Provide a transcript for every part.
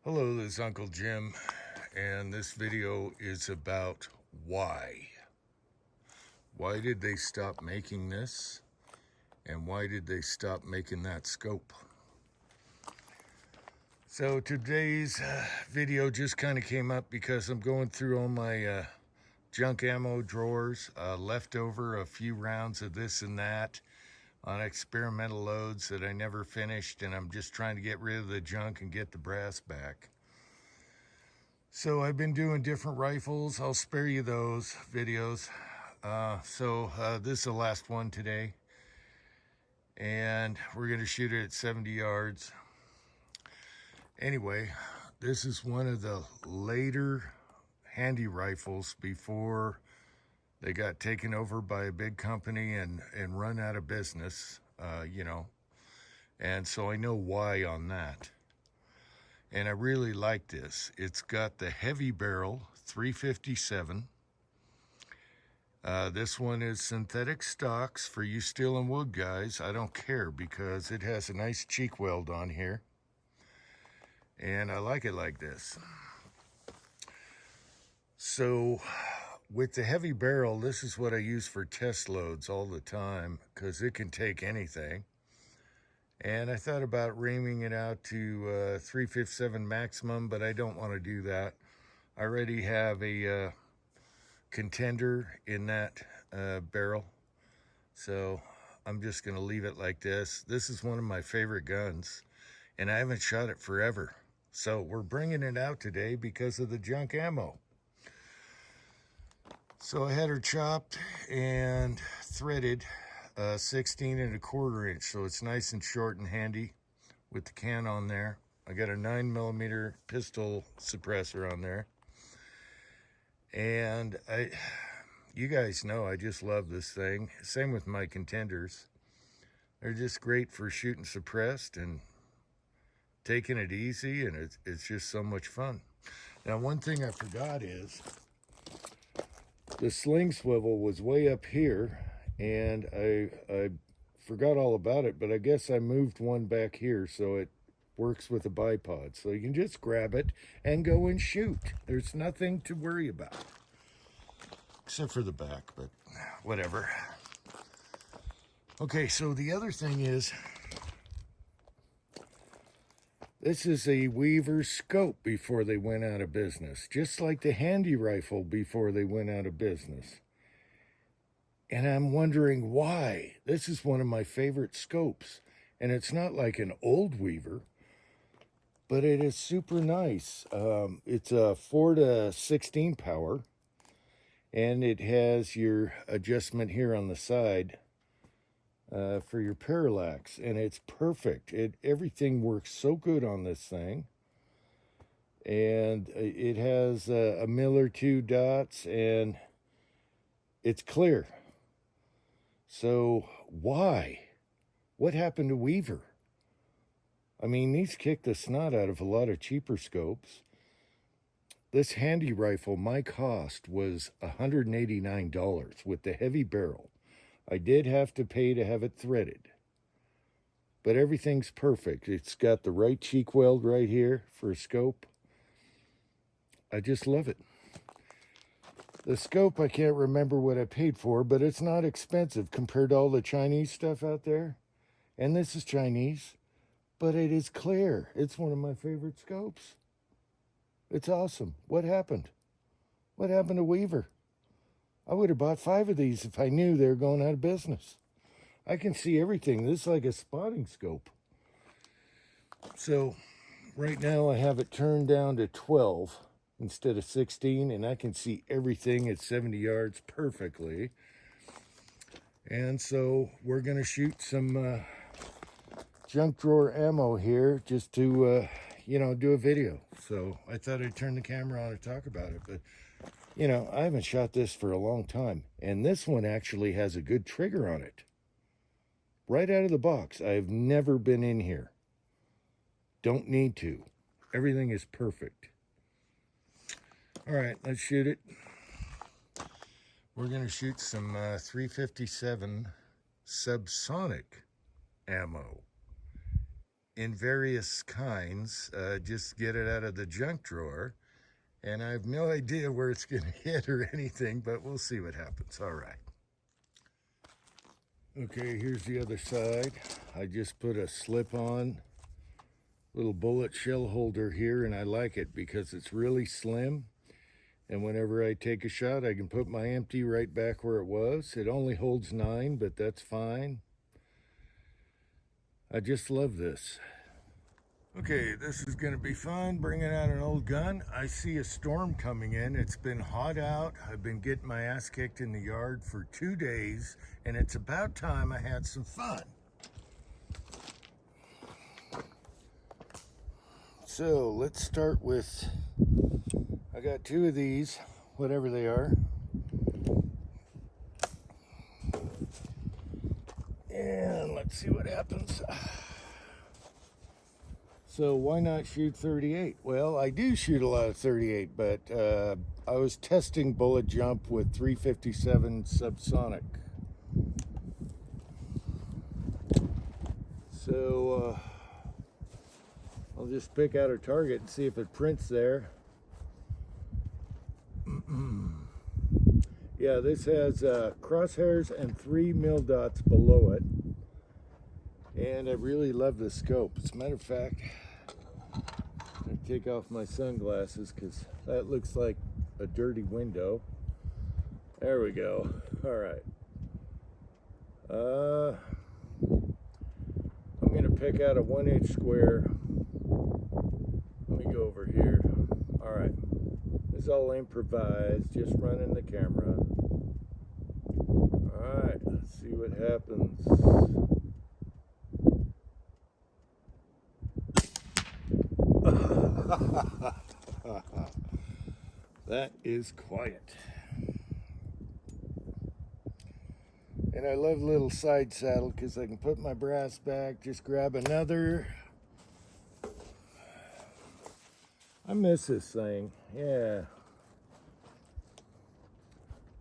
Hello, this is Uncle Jim, and this video is about why. Why did they stop making this, and why did they stop making that scope? So today's video just kind of came up because I'm going through all my junk ammo drawers, left over a few rounds of this and that on experimental loads that I never finished, and I'm just trying to get rid of the junk and get the brass back. So I've been doing different rifles. I'll spare you those videos. This is the last one today, and we're going to shoot it at 70 yards. Anyway, this is one of the later handy rifles before they got taken over by a big company and run out of business, and so I know why on that. And I really like this. It's got the heavy barrel 357. This one is synthetic stocks for you steel and wood guys. I don't care because it has a nice cheek weld on here. And I like it like this. So with the heavy barrel, this is what I use for test loads all the time because it can take anything. And I thought about reaming it out to 357 maximum, but I don't want to do that. I already have a contender in that barrel, so I'm just going to leave it like this. This is one of my favorite guns, and I haven't shot it forever. So we're bringing it out today because of the junk ammo. So I had her chopped and threaded 16 1/4 inch, so it's nice and short and handy with the can on there. I got a 9mm pistol suppressor on there, and you guys know I just love this thing. Same with my contenders. They're just great for shooting suppressed and taking it easy, and it's just so much fun. Now, one thing I forgot is the sling swivel was way up here, and I forgot all about it, but I guess I moved one back here so it works with a bipod. So you can just grab it and go and shoot. There's nothing to worry about, except for the back, but whatever. Okay, so the other thing is, this is a Weaver scope before they went out of business, just like the handy rifle before they went out of business. And I'm wondering why. This is one of my favorite scopes. And it's not like an old Weaver, but it is super nice. It's a 4-to-16 power. And it has your adjustment here on the side for your parallax. And it's perfect. Everything works so good on this thing. And it has a mil or two dots, and it's clear. So why? What happened to Weaver? I mean, these kicked the snot out of a lot of cheaper scopes. This handy rifle, my cost was $189 with the heavy barrel. I did have to pay to have it threaded, but everything's perfect. It's got the right cheek weld right here for a scope. I just love it. The scope, I can't remember what I paid for, but it's not expensive compared to all the Chinese stuff out there. And this is Chinese, but it is clear. It's one of my favorite scopes. It's awesome. What happened? What happened to Weaver? I would have bought 5 of these if I knew they were going out of business. I can see everything. This is like a spotting scope. So right now I have it turned down to 12. Instead of 16, and I can see everything at 70 yards perfectly. And so we're going to shoot some junk drawer ammo here just to, do a video. So I thought I'd turn the camera on and talk about it. But, I haven't shot this for a long time. And this one actually has a good trigger on it. Right out of the box. I've never been in here. Don't need to. Everything is perfect. All right, let's shoot it. We're going to shoot some 357 subsonic ammo. in various kinds. Just get it out of the junk drawer. And I have no idea where it's going to hit or anything, but we'll see what happens. All right. Okay, here's the other side. I just put a slip-on little bullet shell holder here, and I like it because it's really slim. And whenever I take a shot, I can put my empty right back where it was. It only holds 9, but that's fine. I just love this. Okay, this is going to be fun, bringing out an old gun. I see a storm coming in. It's been hot out. I've been getting my ass kicked in the yard for 2 days, and it's about time I had some fun. So let's start with, I got 2 of these, whatever they are. And let's see what happens. So why not shoot 38? Well, I do shoot a lot of 38, but I was testing bullet jump with 357 subsonic. So I'll just pick out a target and see if it prints there. Yeah, this has crosshairs and 3 mil dots below it. And I really love this scope. As a matter of fact, I'm going to take off my sunglasses because that looks like a dirty window. There we go. All right. I'm going to pick out a 1-inch square. Let me go over here. All right. This is all improvised, just running the camera. All right, let's see what happens. That is quiet. And I love little side saddle because I can put my brass back, just grab another. I miss this thing, yeah.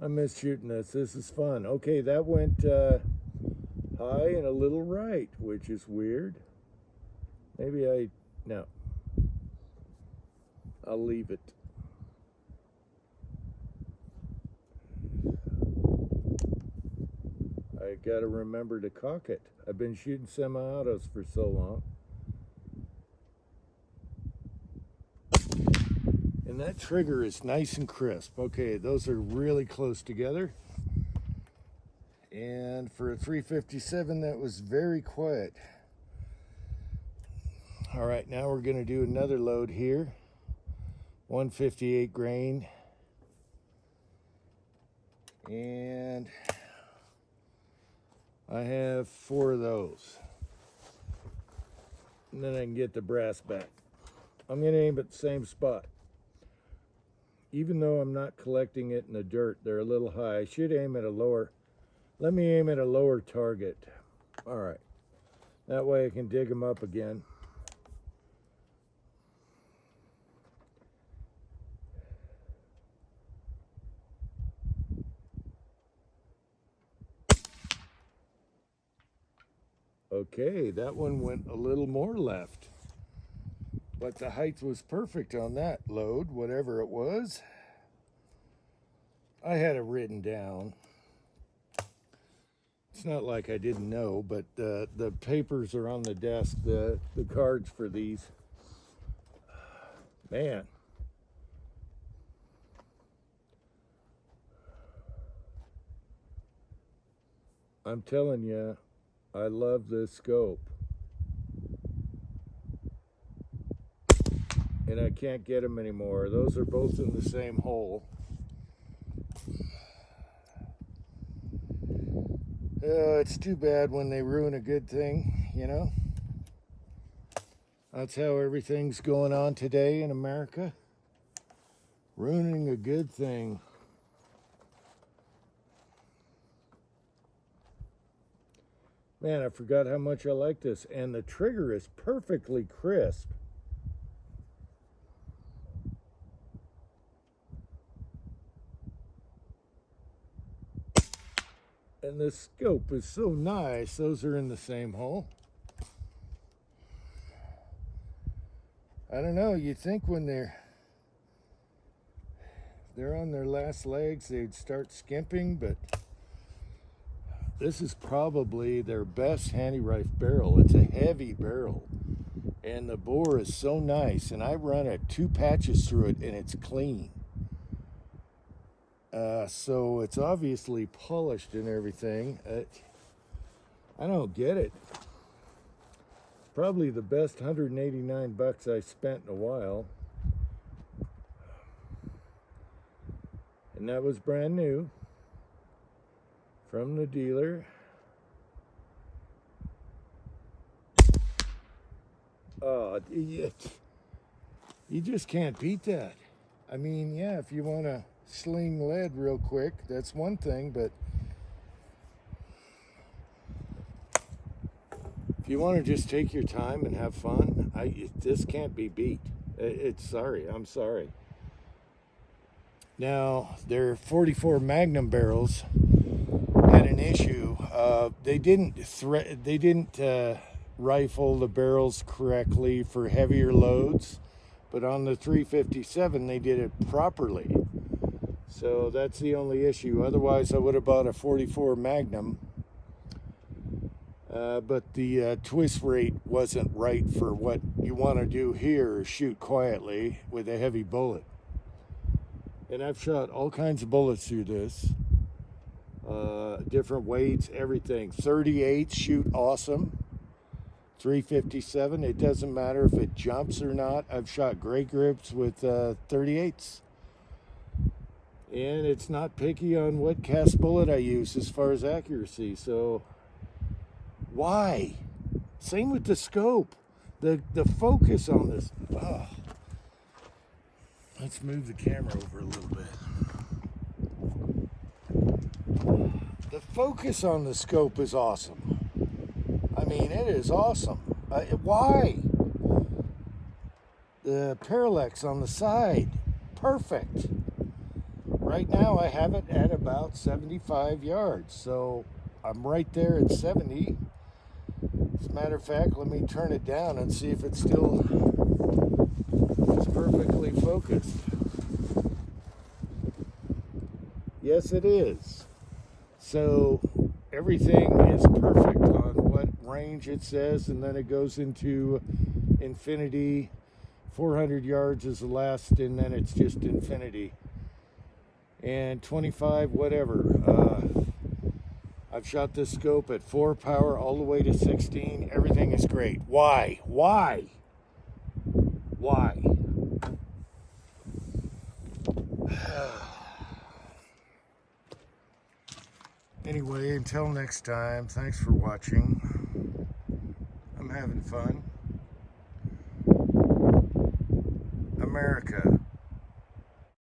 I miss shooting this. This is fun. Okay, that went high and a little right, which is weird. Maybe no. I'll leave it. I gotta remember to cock it. I've been shooting semi-autos for so long. And that trigger is nice and crisp. Okay, those are really close together. And for a 357, that was very quiet. All right, now we're gonna do another load here. 158 grain. And I have 4 of those. And then I can get the brass back. I'm gonna aim at the same spot. Even though I'm not collecting it in the dirt, they're a little high. I should aim at a lower, let me aim at a lower target. All right, that way I can dig them up again. Okay, that one went a little more left. But the height was perfect on that load, whatever it was. I had it written down. It's not like I didn't know, but the papers are on the desk, the cards for these. Man. I'm telling you, I love this scope. And I can't get them anymore. Those are both in the same hole. It's too bad when they ruin a good thing, you know? That's how everything's going on today in America. Ruining a good thing. Man, I forgot how much I like this. And the trigger is perfectly crisp. And the scope is so nice. Those are in the same hole. I don't know, you think when they're on their last legs they'd start skimping, but this is probably their best handy rifle barrel. It's a heavy barrel, and the bore is so nice, and I run 2 patches through it and it's clean. So it's obviously polished and everything. I don't get it. Probably the best $189 I spent in a while. And that was brand new from the dealer. Oh, you just can't beat that. I mean, yeah, if you want to sling lead real quick, that's one thing, but if you want to just take your time and have fun, this can't be beat. I'm sorry. Now, their 44 Magnum barrels had an issue. They didn't rifle the barrels correctly for heavier loads, but on the 357 they did it properly. So that's the only issue. Otherwise, I would have bought a 44 Magnum. But the twist rate wasn't right for what you want to do here, shoot quietly with a heavy bullet. And I've shot all kinds of bullets through this. Different weights, everything. 38 shoot awesome. 357, it doesn't matter if it jumps or not. I've shot great grips with 38s. And it's not picky on what cast bullet I use as far as accuracy. So why? Same with the scope. The focus on this. Oh. Let's move the camera over a little bit. The focus on the scope is awesome. I mean, it is awesome. Why? The parallax on the side, perfect. Right now I have it at about 75 yards, so I'm right there at 70. As a matter of fact, let me turn it down and see if it's still perfectly focused. Yes, it is. So everything is perfect on what range it says, and then it goes into infinity. 400 yards is the last, and then it's just infinity. And 25, whatever. I've shot this scope at 4 power all the way to 16. Everything is great. Why? Anyway, until next time, thanks for watching. I'm having fun. America.